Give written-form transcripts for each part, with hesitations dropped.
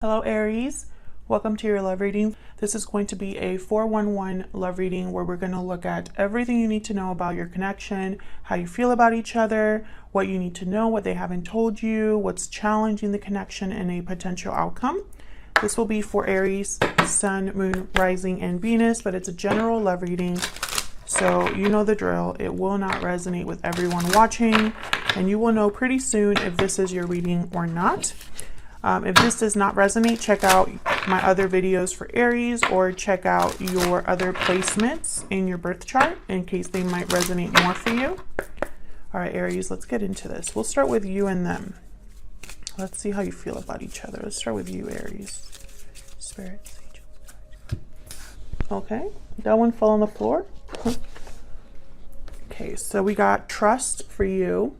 Hello Aries, welcome to your love reading. This is going to be a 411 love reading where we're going to look at everything you need to know about your connection, how you feel about each other, what you need to know, what they haven't told you, what's challenging the connection, and a potential outcome. This will be for Aries, Sun, Moon, Rising, and Venus, but it's a general love reading. So you know the drill. It will not resonate with everyone watching, and you will know pretty soon if this is your reading or not. If this does not resonate, check out my other videos for Aries or check out your other placements in your birth chart in case they might resonate more for you. All right, Aries, let's get into this. We'll start with you and them. Let's see how you feel about each other. Let's start with you, Aries. Spirit. Okay, that one fell on the floor. Okay, so we got trust for you.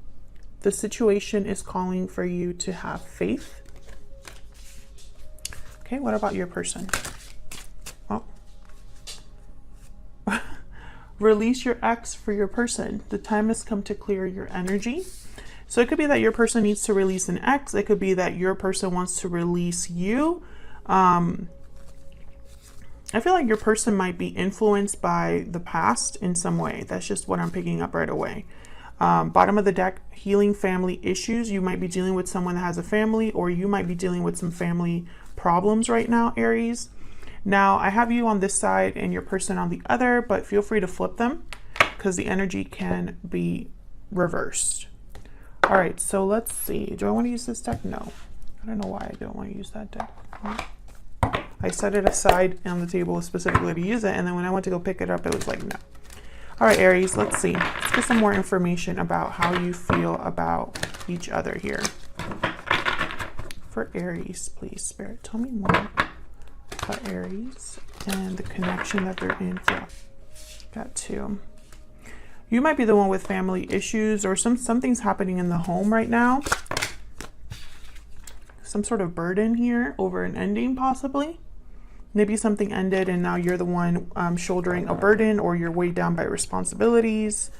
The situation is calling for you to have faith. Okay, what about your person? Oh. Release your ex for your person. The time has come to clear your energy. So it could be that your person needs to release an ex. It could be that your person wants to release you. I feel like your person might be influenced by the past in some way. That's just what I'm picking up right away. Bottom of the deck, healing family issues. You might be dealing with someone that has a family, or you might be dealing with some family problems right now, Aries. Now, I have you on this side and your person on the other, but feel free to flip them because the energy can be reversed. All right, so let's see. Do I want to use this deck? No. I don't know why I don't want to use that deck. I set it aside on the table specifically to use it, and then when I went to go pick it up, it was like, no. All right, Aries, let's see. Let's get some more information about how you feel about each other here. For Aries, please, Spirit, tell me more about Aries and the connection that they're in for. Got two. You might be the one with family issues, or something's happening in the home right now. Some sort of burden here over an ending, possibly. Maybe something ended and now you're the one shouldering a burden, or you're weighed down by responsibilities.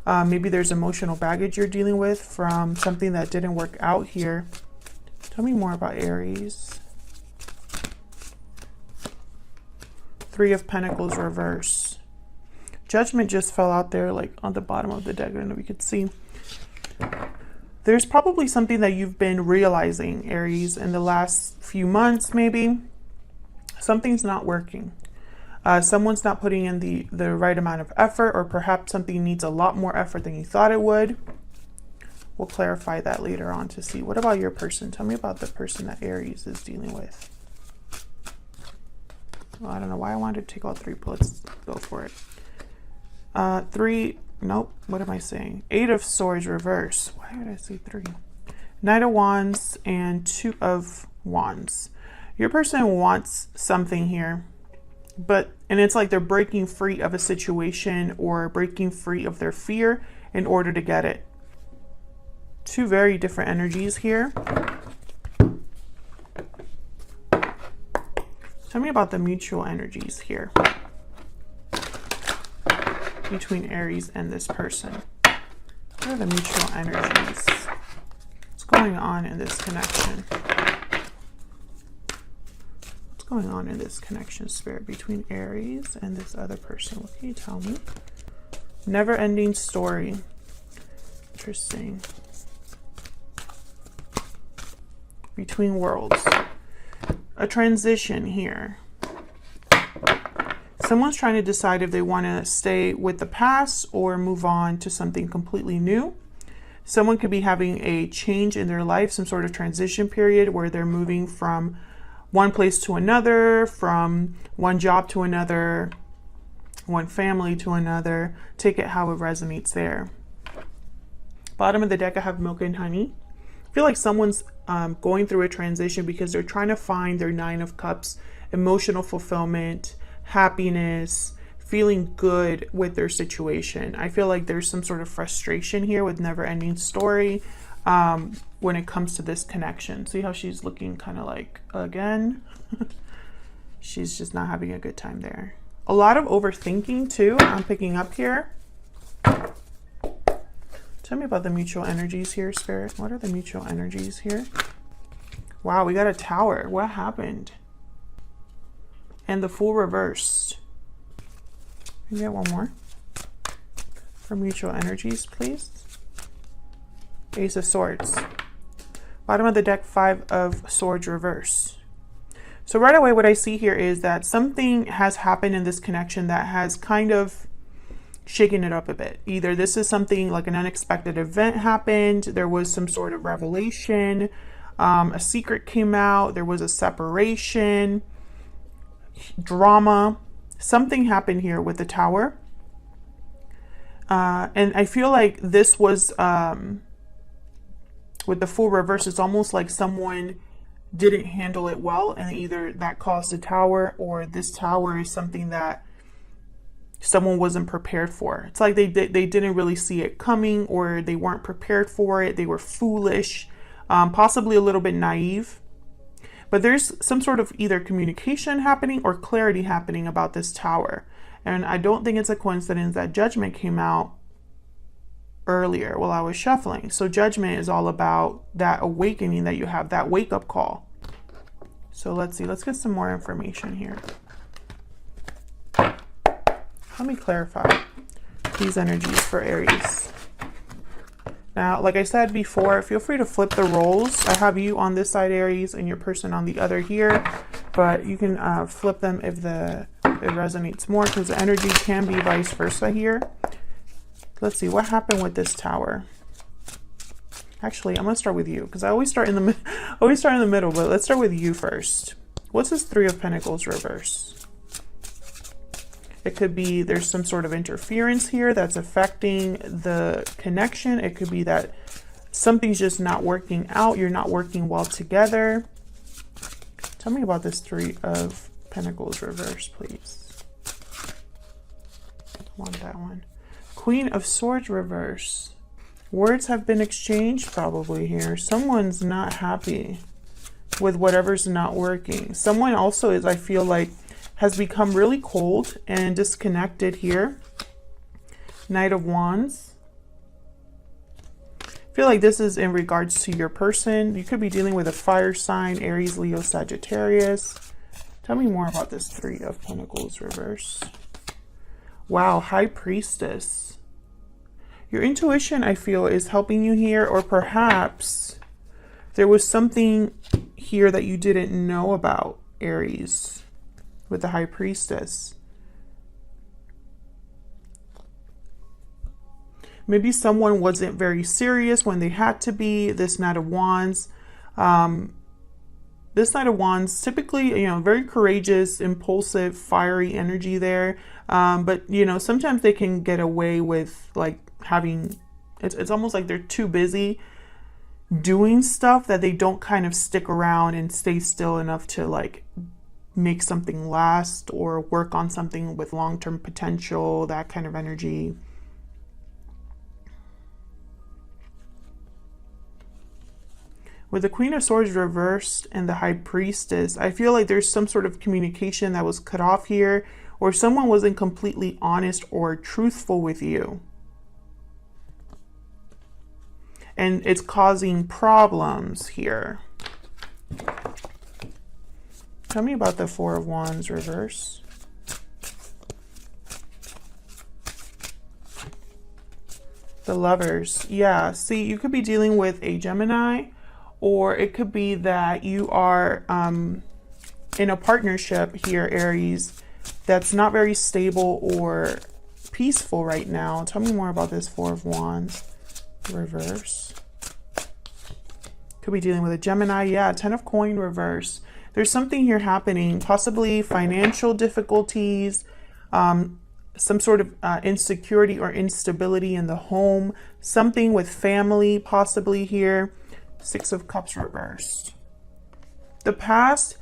Maybe there's emotional baggage you're dealing with from something that didn't work out here. Tell me more about Aries. Three of Pentacles reverse. Judgment just fell out there like on the bottom of the deck. I don't know if you could see. There's probably something that you've been realizing, Aries, in the last few months maybe. Something's not working. Someone's not putting in the right amount of effort, or perhaps something needs a lot more effort than you thought it would. We'll clarify that later on to see. What about your person? Tell me about the person that Aries is dealing with. Well, I don't know why I wanted to take all three, but let's go for it. Three, nope, what am I saying? Eight of Swords reverse. Why did I say three? Knight of Wands and Two of Wands. Your person wants something here, and it's like they're breaking free of a situation or breaking free of their fear in order to get it. Two very different energies here. Tell me about the mutual energies here between Aries and this person. What are the mutual energies? What's going on in this connection? What's going on in this connection, Spirit, between Aries and this other person? What can you tell me? Never-ending story. Interesting. Between worlds. A transition here. Someone's trying to decide if they want to stay with the past or move on to something completely new. Someone could be having a change in their life, some sort of transition period where they're moving from one place to another, from one job to another, one family to another. Take it how it resonates there. Bottom of the deck, I have Milk and Honey. I feel like someone's going through a transition because they're trying to find their Nine of Cups, emotional fulfillment, happiness, feeling good with their situation. I feel like there's some sort of frustration here with never-ending story when it comes to this connection. See how she's looking kind of like, again? She's just not having a good time there. A lot of overthinking too, I'm picking up here. Tell me about the mutual energies here, Spirit. What are the mutual energies here? Wow, we got a Tower. What happened? And the Fool reversed. Can we get one more? For mutual energies, please. Ace of Swords. Bottom of the deck, Five of Swords reverse. So right away, what I see here is that something has happened in this connection that has kind of shaken it up a bit. Either this is something like an unexpected event happened, there was some sort of revelation, a secret came out, there was a separation, drama, something happened here with the Tower. And I feel like this was, with the Fool reverse, it's almost like someone didn't handle it well, and either that caused a Tower, or this Tower is something that someone wasn't prepared for. It's like they didn't really see it coming, or they weren't prepared for it. They were foolish, possibly a little bit naive. But there's some sort of either communication happening or clarity happening about this Tower. And I don't think it's a coincidence that Judgment came out earlier while I was shuffling. So Judgment is all about that awakening that you have, that wake-up call. So let's see, let's get some more information here. Let me clarify these energies for Aries. Now, like I said before, feel free to flip the roles. I have you on this side, Aries, and your person on the other here, but you can flip them if it resonates more, because the energy can be vice versa here. Let's see, what happened with this Tower? Actually, I'm gonna start with you, because I always start in the middle, but let's start with you first. What's this Three of Pentacles reverse? It could be there's some sort of interference here that's affecting the connection. It could be that something's just not working out. You're not working well together. Tell me about this Three of Pentacles reverse, please. I want that one. Queen of Swords reverse. Words have been exchanged probably here. Someone's not happy with whatever's not working. Someone also is, I feel like, has become really cold and disconnected here. Knight of Wands. I feel like this is in regards to your person. You could be dealing with a fire sign, Aries, Leo, Sagittarius. Tell me more about this Three of Pentacles reverse. Wow, High Priestess. Your intuition, I feel, is helping you here, or perhaps there was something here that you didn't know about, Aries, with the High Priestess. Maybe someone wasn't very serious when they had to be. This Knight of Wands. This Knight of Wands, typically, you know, very courageous, impulsive, fiery energy there. But, you know, sometimes they can get away with, like, having, it's almost like they're too busy doing stuff that they don't kind of stick around and stay still enough to, like, make something last or work on something with long-term potential, that kind of energy. With the Queen of Swords reversed and the High Priestess, I feel like there's some sort of communication that was cut off here, or someone wasn't completely honest or truthful with you. And it's causing problems here. Tell me about the Four of Wands reverse. The Lovers. Yeah, see, you could be dealing with a Gemini, or it could be that you are in a partnership here, Aries, that's not very stable or peaceful right now. Tell me more about this Four of Wands reverse. Could be dealing with a Gemini. Yeah, Ten of Coin reverse. There's something here happening, possibly financial difficulties, some sort of insecurity or instability in the home, something with family possibly here. Six of Cups reversed. The past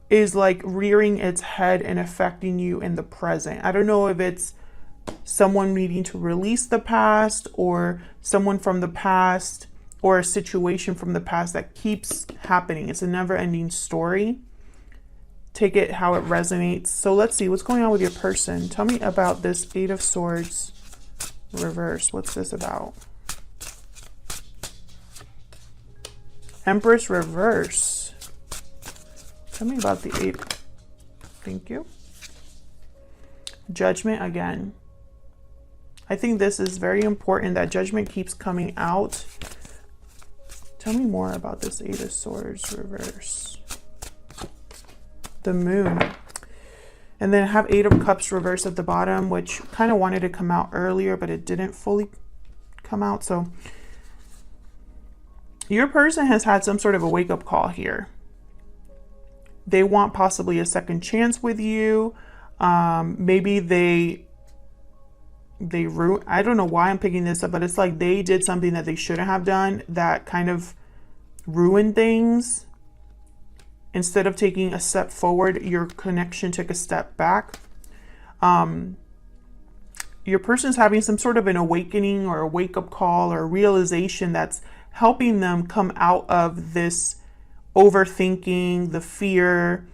is like rearing its head and affecting you in the present. I don't know if it's someone needing to release the past, or someone from the past, or a situation from the past that keeps happening. It's a never-ending story. Take it how it resonates. So let's see what's going on with your person. Tell me about this Eight of Swords reverse. What's this about? Empress reverse. Tell me about the 8. Thank you. Judgment again. I think this is very important that Judgment keeps coming out. Tell me more about this 8 of Swords reverse. The Moon. And then have 8 of Cups reverse at the bottom, which kind of wanted to come out earlier, but it didn't fully come out. So your person has had some sort of a wake-up call here. They want possibly a second chance with you. Maybe they I don't know why I'm picking this up, but it's like they did something that they shouldn't have done that kind of ruined things. Instead of taking a step forward, your connection took a step back. Your person's having some sort of an awakening or a wake-up call or a realization that's helping them come out of this overthinking, the fear,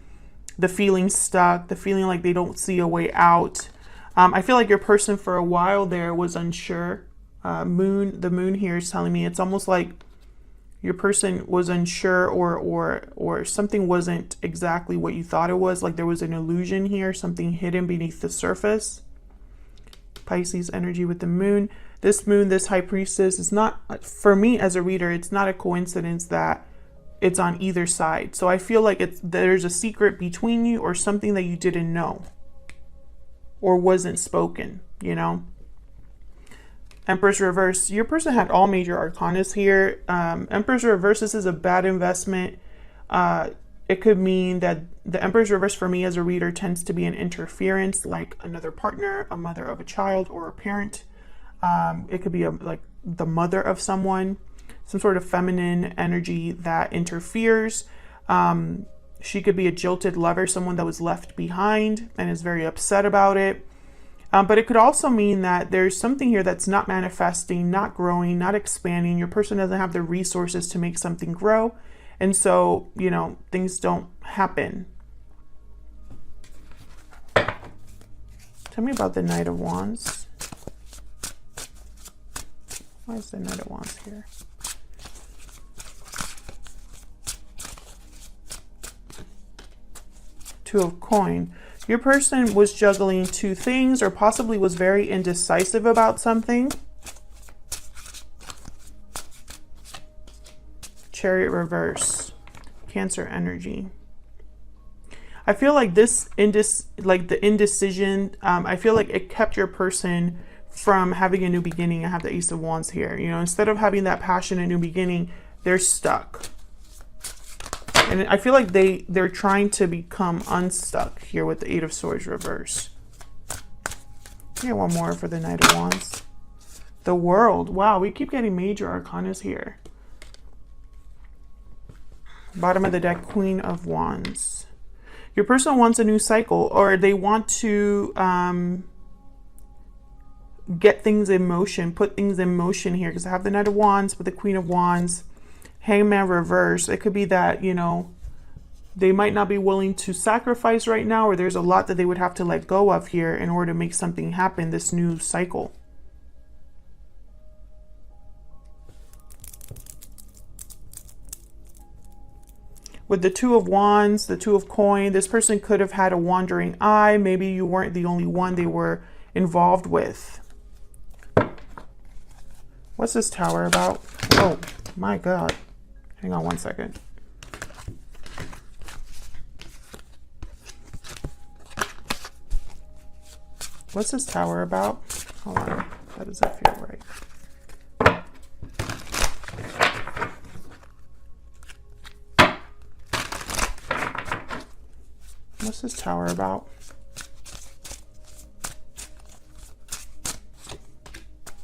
the feeling stuck, the feeling like they don't see a way out. I feel like your person for a while there was unsure. The moon here is telling me it's almost like your person was unsure or something wasn't exactly what you thought it was. Like there was an illusion here, something hidden beneath the surface. Pisces energy with the moon. This moon, this high priestess, is not, for me as a reader, it's not a coincidence that it's on either side. So I feel like there's a secret between you or something that you didn't know or wasn't spoken, you know. Empress reverse. Your person had all major arcanas here. Empress reverse, this is a bad investment. It could mean that the Empress reverse for me as a reader tends to be an interference, like another partner, a mother of a child, or a parent. It could be like the mother of someone, some sort of feminine energy that interferes. She could be a jilted lover, someone that was left behind and is very upset about it. But it could also mean that there's something here that's not manifesting, not growing, not expanding. Your person doesn't have the resources to make something grow. And so, you know, things don't happen. Tell me about the Knight of Wands. Why is the Knight of Wands here? Two of Coin. Your person was juggling two things or possibly was very indecisive about something. Chariot reverse. Cancer energy. I feel like the indecision, I feel like it kept your person from having a new beginning. I have the Ace of Wands here. You know, instead of having that passion and new beginning, they're stuck. And I feel like they're trying to become unstuck here with the Eight of Swords reverse. Get one more for the Knight of Wands. The World. Wow, we keep getting major arcanas here. Bottom of the deck, Queen of Wands. Your person wants a new cycle, or they want to get things in motion, put things in motion here, because I have the Knight of Wands with the Queen of Wands. Hangman reverse. It could be that, you know, they might not be willing to sacrifice right now, or there's a lot that they would have to let go of here in order to make something happen, this new cycle. With the Two of Wands, the Two of Coin, this person could have had a wandering eye. Maybe you weren't the only one they were involved with. What's this Tower about? Oh, my God. Hang on one second. What's this Tower about? Hold on. That doesn't feel right. What's this Tower about?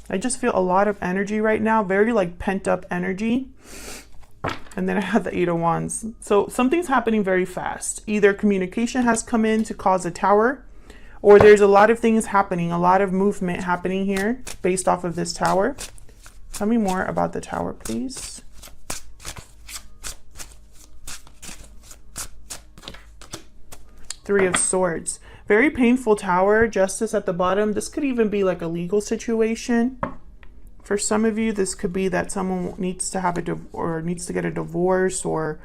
I just feel a lot of energy right now, very like pent up energy. And then I have the Eight of Wands. So something's happening very fast. Either communication has come in to cause a tower, or there's a lot of things happening, a lot of movement happening here based off of this tower. Tell me more about the Tower, please. Three of Swords. Very painful Tower. Justice at the bottom. This could even be like a legal situation For some of you, this could be that someone needs to have needs to get a divorce, or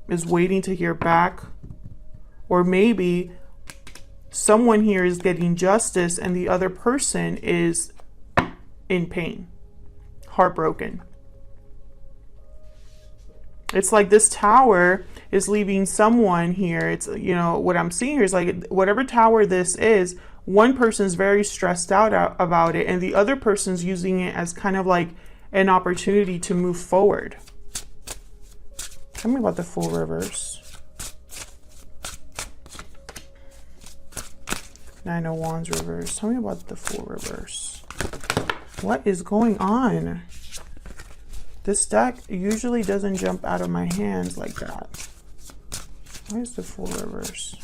is waiting to hear back. Or maybe someone here is getting justice and the other person is in pain, heartbroken. It's like this tower is leaving someone here. It's, you know, what I'm seeing here is like whatever tower this is, one person's very stressed out about it, and the other person's using it as kind of like an opportunity to move forward. Tell me about the Fool reverse. Nine of Wands reverse. Tell me about the Fool reverse. What is going on? This deck usually doesn't jump out of my hands like that. Why is the Fool reverse?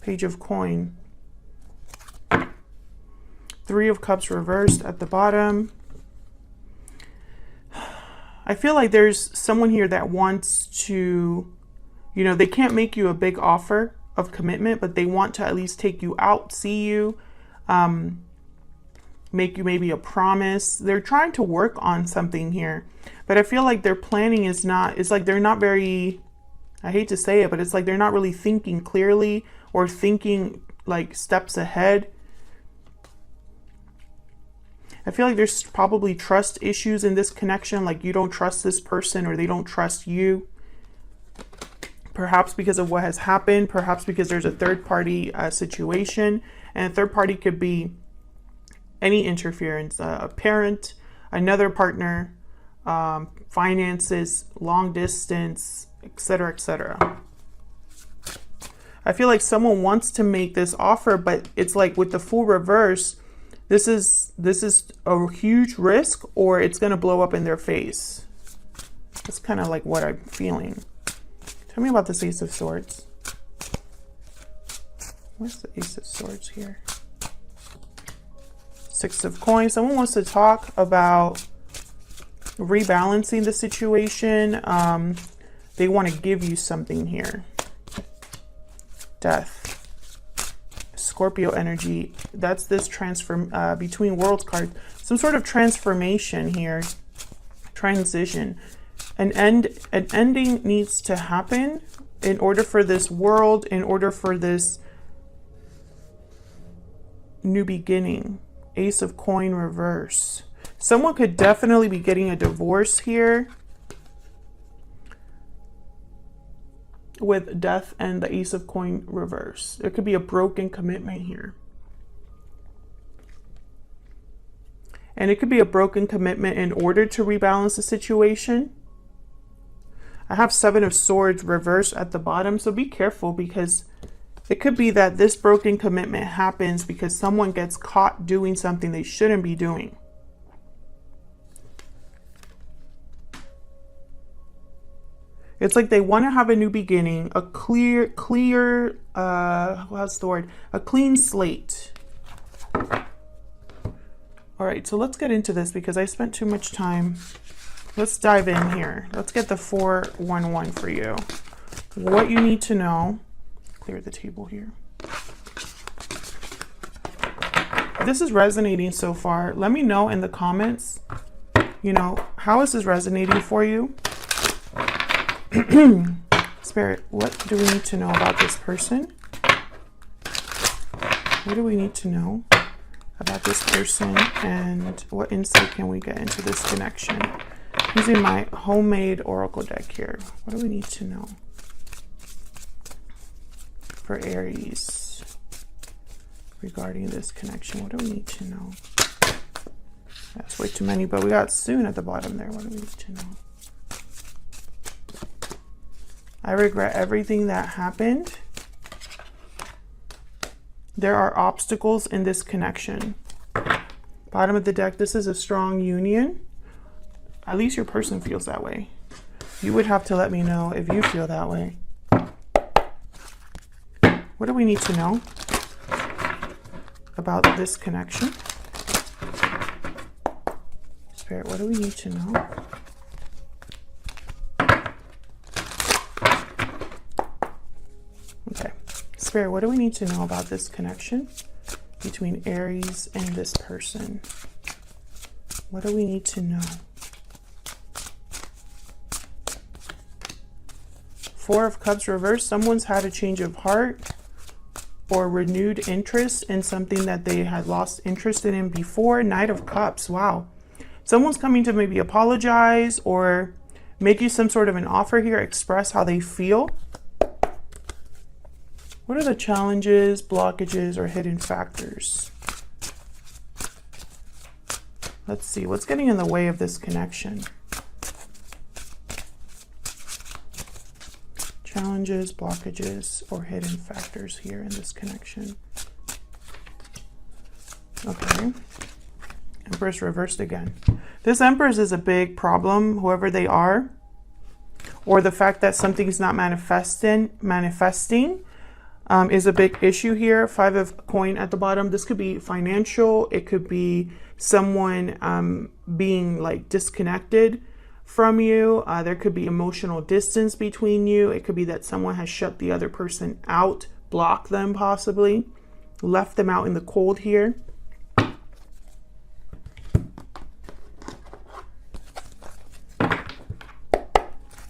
Page of Coin. Three of Cups reversed at the bottom. I feel like there's someone here that wants to, you know, they can't make you a big offer of commitment, but they want to at least take you out, see you, make you maybe a promise. They're trying to work on something here, but I feel like their planning is not, it's like they're not very, I hate to say it, but it's like they're not really thinking clearly or thinking like steps ahead. I feel like there's probably trust issues in this connection, like you don't trust this person or they don't trust you. Perhaps because of what has happened, perhaps because there's a third party situation, and a third party could be any interference, a parent, another partner, finances, long distance, etc., etc. I feel like someone wants to make this offer, but it's like with the Fool reverse, this is a huge risk, or it's going to blow up in their face. That's kind of like what I'm feeling. Tell me about this Ace of Swords. Where's the Ace of Swords here? Six of Coins. Someone wants to talk about rebalancing the situation. They want to give you something here. Death. Scorpio energy. That's this between worlds card. Some sort of transformation here. Transition. An ending needs to happen in order for this world, in order for this new beginning. Ace of Coin reverse. Someone could definitely be getting a divorce here with Death and the Ace of Coin reverse. There could be a broken commitment here. And it could be a broken commitment in order to rebalance the situation. I have Seven of Swords reversed at the bottom, so be careful, because it could be that this broken commitment happens because someone gets caught doing something they shouldn't be doing. It's like they want to have a new beginning, a clear, what's the word? A clean slate. All right, so let's get into this because I spent too much time. Let's dive in here. Let's get the 411 for you. What you need to know. Clear the table here. If this is resonating so far, let me know in the comments, you know, how is this resonating for you? Spirit, what do we need to know about this person? What do we need to know about this person, and what insight can we get into this connection? Using my homemade oracle deck here. What do we need to know for Aries regarding this connection? What do we need to know? That's way too many, but we got soon at the bottom there. What do we need to know? I regret everything that happened. There are obstacles in this connection. Bottom of the deck, this is a strong union. At least your person feels that way. You would have to let me know if you feel that way. What do we need to know about this connection? Spirit, what do we need to know? Okay. Spirit, what do we need to know about this connection between Aries and this person? What do we need to know? Four of Cups reversed. Someone's had a change of heart or renewed interest in something that they had lost interest in before. Knight of Cups. Wow. Someone's coming to maybe apologize or make you some sort of an offer here, express how they feel. What are the challenges, blockages, or hidden factors? Let's see, what's getting in the way of this connection? Challenges, blockages, or hidden factors here in this connection. Okay. Empress reversed again. This Empress is a big problem, whoever they are, or the fact that something's not manifesting is a big issue here. Five of Coin at the bottom. This could be financial. It could be someone being like disconnected from you. There could be emotional distance between you. It could be that someone has shut the other person out, blocked them possibly, left them out in the cold here.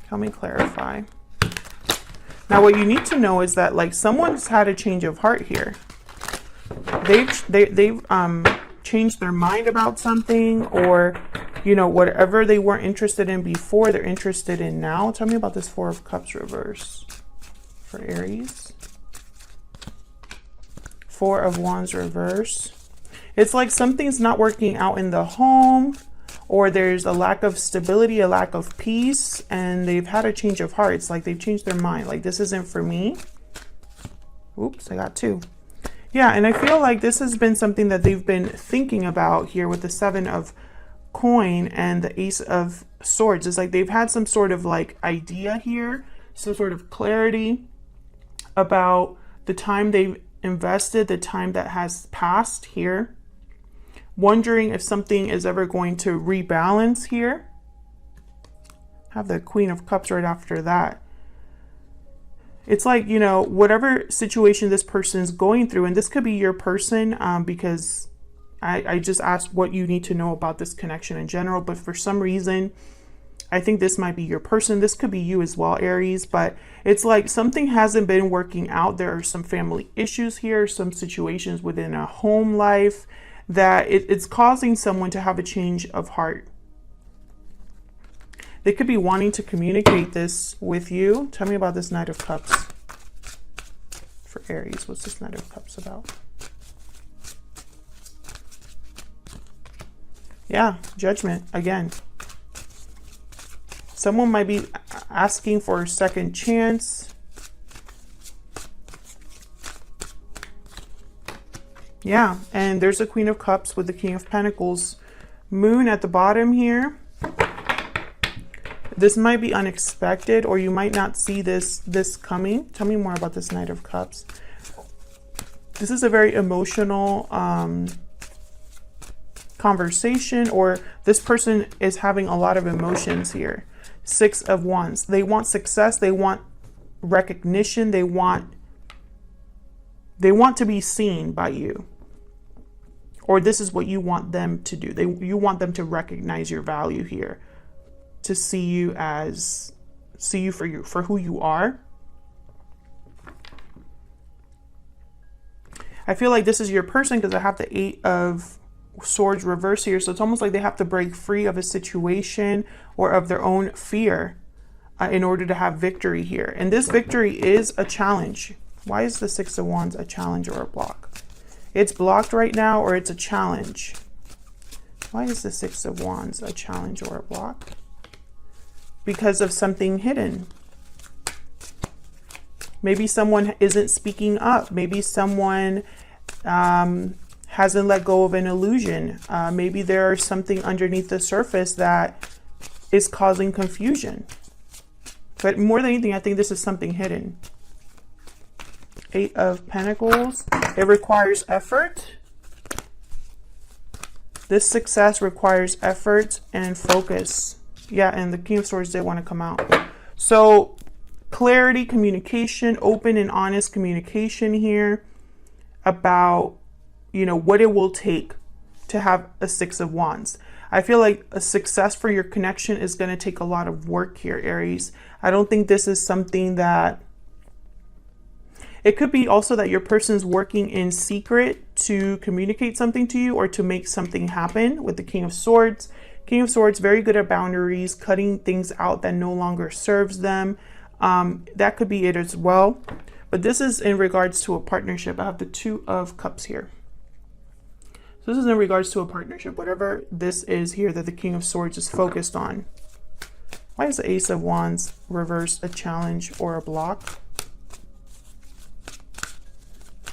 Help me clarify. Now, what you need to know is that like someone's had a change of heart here. They've changed their mind about something, or you know, whatever they weren't interested in before, they're interested in now. Tell me about this Four of Cups reverse for Aries. Four of Wands reverse. It's like something's not working out in the home, or there's a lack of stability, a lack of peace, and they've had a change of heart. It's like they've changed their mind. Like, this isn't for me. Oops, I got two. Yeah, and I feel like this has been something that they've been thinking about here with the Seven of Coin and the Ace of Swords. It's like they've had some sort of like idea here, some sort of clarity about the time they've invested, the time that has passed here. Wondering if something is ever going to rebalance here. Have the Queen of Cups right after that. It's like, you know, whatever situation this person's going through, and this could be your person, because I just asked what you need to know about this connection in general, but for some reason, I think this might be your person. This could be you as well, Aries, but it's like something hasn't been working out. There are some family issues here, some situations within a home life, that it's causing someone to have a change of heart. They could be wanting to communicate this with you. Tell me about this Knight of Cups for Aries. What's this Knight of Cups about? Yeah, Judgment again. Someone might be asking for a second chance. Yeah, and there's a Queen of Cups with the King of Pentacles. Moon at the bottom here. This might be unexpected, or you might not see this coming. Tell me more about this Knight of Cups. This is a very emotional conversation, or this person is having a lot of emotions here. Six of Wands. They want success. They want recognition. They want to be seen by you. Or this is what you want them to do. You want them to recognize your value here, to see you for who you are. I feel like this is your person because I have the Eight of Swords reverse here. So it's almost like they have to break free of a situation or of their own fear in order to have victory here. And this victory is a challenge. Why is the Six of Wands a challenge or a block? It's blocked right now, or it's a challenge. Why is the Six of Wands a challenge or a block? Because of something hidden. Maybe someone isn't speaking up. Maybe someone hasn't let go of an illusion. Maybe there's something underneath the surface that is causing confusion. But more than anything, I think this is something hidden. Eight of Pentacles. It requires effort. This success requires effort and focus. Yeah, and the King of Swords did want to come out. So clarity, communication, open and honest communication here about, you know, what it will take to have a Six of Wands. I feel like a success for your connection is going to take a lot of work here, Aries. I don't think this is something that... It could be also that your person's working in secret to communicate something to you or to make something happen with the King of Swords. King of Swords, very good at boundaries, cutting things out that no longer serves them. That could be it as well. But this is in regards to a partnership. I have the Two of Cups here. So this is in regards to a partnership, whatever this is here that the King of Swords is focused on. Why is the Ace of Wands reverse a challenge or a block?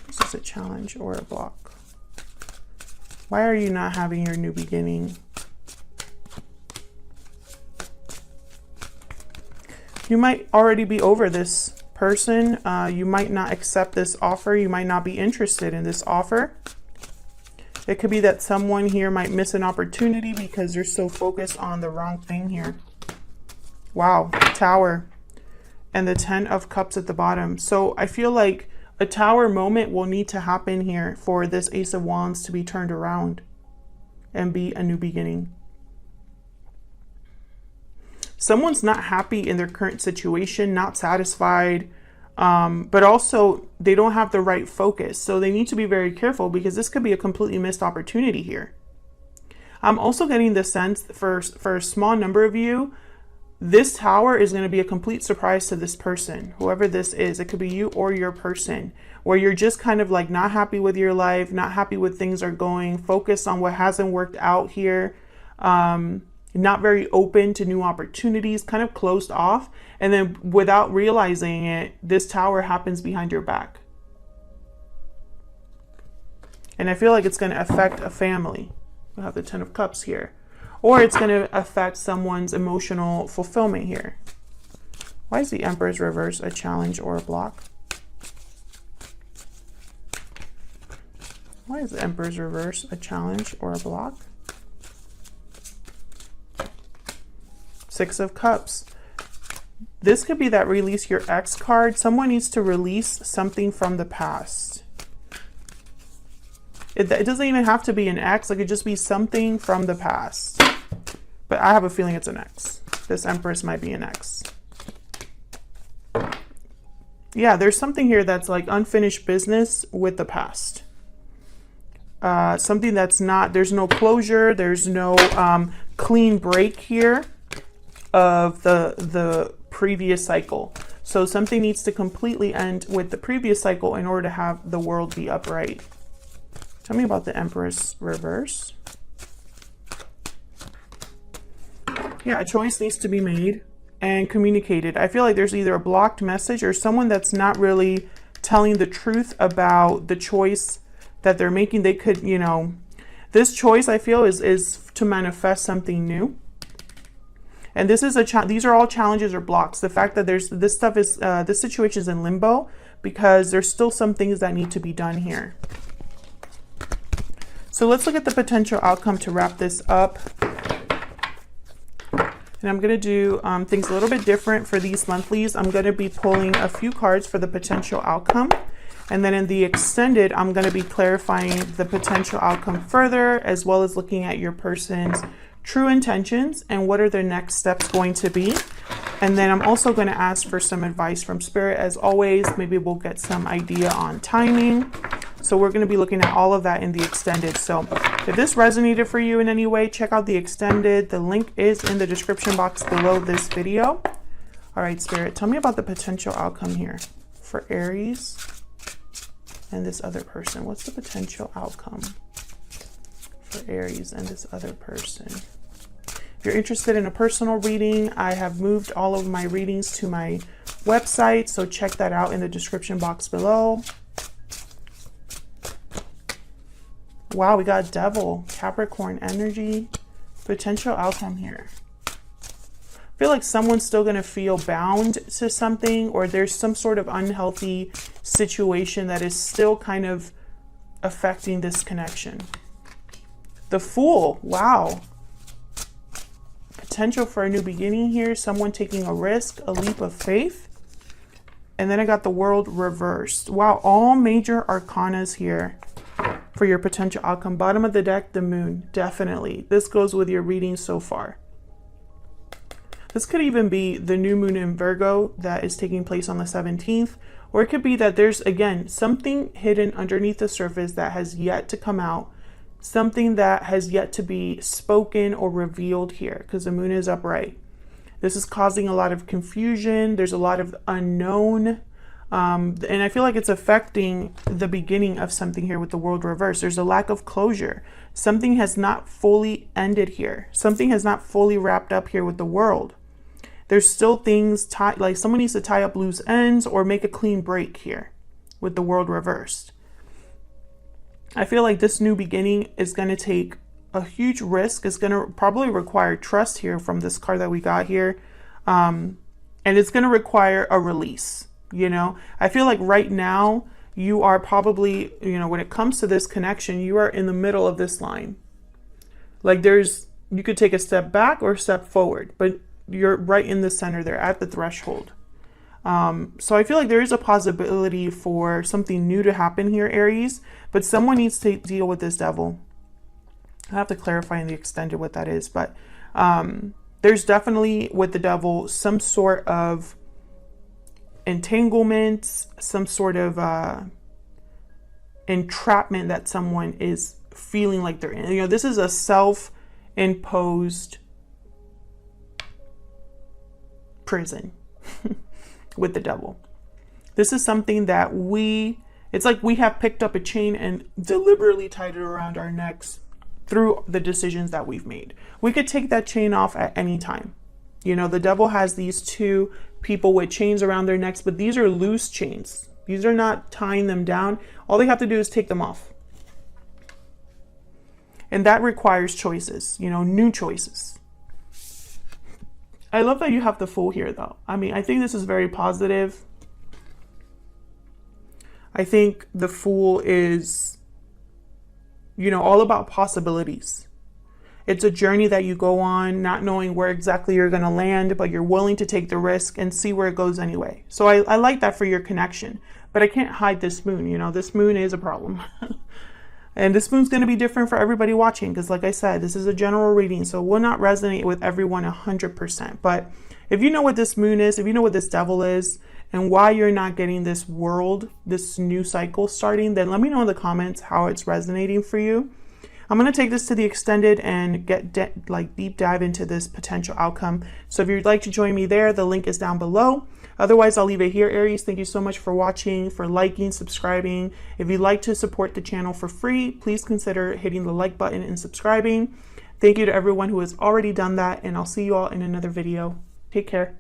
This is a challenge or a block. Why are you not having your new beginning? You might already be over this person. You might not accept this offer. You might not be interested in this offer. It could be that someone here might miss an opportunity because they're so focused on the wrong thing here. Wow, Tower. And the 10 of Cups at the bottom. So I feel like a Tower moment will need to happen here for this Ace of Wands to be turned around and be a new beginning. Someone's not happy in their current situation, not satisfied, but also they don't have the right focus. So they need to be very careful because this could be a completely missed opportunity here. I'm also getting the sense for a small number of you, this Tower is going to be a complete surprise to this person, whoever this is. It could be you or your person, where you're just kind of like not happy with your life, not happy with things are going, focused on what hasn't worked out here. Not very open to new opportunities, kind of closed off. And then without realizing it, this Tower happens behind your back. And I feel like it's going to affect a family. We'll have the 10 of Cups here. Or it's going to affect someone's emotional fulfillment here. Why is the Emperor's reverse a challenge or a block? Why is the Emperor's reverse a challenge or a block? 6 of Cups. This could be that release your ex card. Someone needs to release something from the past. It doesn't even have to be an ex. It could just be something from the past. But I have a feeling it's an ex. This Empress might be an ex. Yeah, there's something here that's like unfinished business with the past. Something that's not, there's no closure. There's no clean break here of the previous cycle. So something needs to completely end with the previous cycle in order to have the world be upright. Tell me about the Empress reverse. Yeah, a choice needs to be made and communicated. I feel like there's either a blocked message or someone that's not really telling the truth about the choice that they're making. They could, you know, this choice I feel is to manifest something new. And this is these are all challenges or blocks. The fact that there's this stuff is this situation is in limbo because there's still some things that need to be done here. So let's look at the potential outcome to wrap this up. And I'm going to do things a little bit different for these monthlies. I'm going to be pulling a few cards for the potential outcome. And then in the extended, I'm going to be clarifying the potential outcome further, as well as looking at your person's true intentions and what are their next steps going to be. And then I'm also going to ask for some advice from Spirit. As always, maybe we'll get some idea on timing. So we're going to be looking at all of that in the extended. So if this resonated for you in any way, check out the extended. The link is in the description box below this video. All right, Spirit, tell me about the potential outcome here for Aries and this other person. What's the potential outcome for Aries and this other person? If you're interested in a personal reading, I have moved all of my readings to my website, so check that out in the description box below. Wow, we got Devil, Capricorn energy, potential outcome here. I feel like someone's still going to feel bound to something, or there's some sort of unhealthy situation that is still kind of affecting this connection. The Fool, wow. Potential for a new beginning here, someone taking a risk, a leap of faith. And then I got the World reversed. Wow, all major arcanas here for your potential outcome. Bottom of the deck, the moon, definitely. This goes with your reading so far. This could even be the new moon in Virgo that is taking place on the 17th, or it could be that there's, again, something hidden underneath the surface that has yet to come out, something that has yet to be spoken or revealed here, because the moon is upright. This is causing a lot of confusion. There's a lot of unknown. And I feel like it's affecting the beginning of something here with the world reverse. There's a lack of closure. Something has not fully ended here. Something has not fully wrapped up here with the world. There's still things tied, like someone needs to tie up loose ends or make a clean break here with the world reversed. I feel like this new beginning is going to take a huge risk. It's going to probably require trust here from this card that we got here. And it's going to require a release. You know, I feel like right now you are probably, you know, when it comes to this connection, you are in the middle of this line. Like you could take a step back or a step forward, but you're right in the center there at the threshold. So I feel like there is a possibility for something new to happen here, Aries, but someone needs to deal with this devil. I have to clarify in the extended what that is, but there's definitely with the devil some sort of entanglement, some sort of entrapment that someone is feeling like they're in. You know, this is a self-imposed prison with the devil. This is something that it's like we have picked up a chain and deliberately tied it around our necks through the decisions that we've made. We could take that chain off at any time. You know, the devil has these two people with chains around their necks, but these are loose chains. These are not tying them down. All they have to do is take them off. And that requires choices, you know, new choices. I love that you have the Fool here, though. I mean, I think this is very positive. I think the Fool is, you know, all about possibilities. It's a journey that you go on, not knowing where exactly you're going to land, but you're willing to take the risk and see where it goes anyway. So I like that for your connection, but I can't hide this moon. You know, this moon is a problem. And this moon's going to be different for everybody watching, because like I said, this is a general reading, so it will not resonate with everyone 100%. But if you know what this moon is, if you know what this devil is, and why you're not getting this world, this new cycle starting, then let me know in the comments how it's resonating for you. I'm going to take this to the extended and get deep dive into this potential outcome. So if you'd like to join me there, the link is down below. Otherwise, I'll leave it here, Aries. Thank you so much for watching, for liking, subscribing. If you'd like to support the channel for free, please consider hitting the like button and subscribing. Thank you to everyone who has already done that, and I'll see you all in another video. Take care.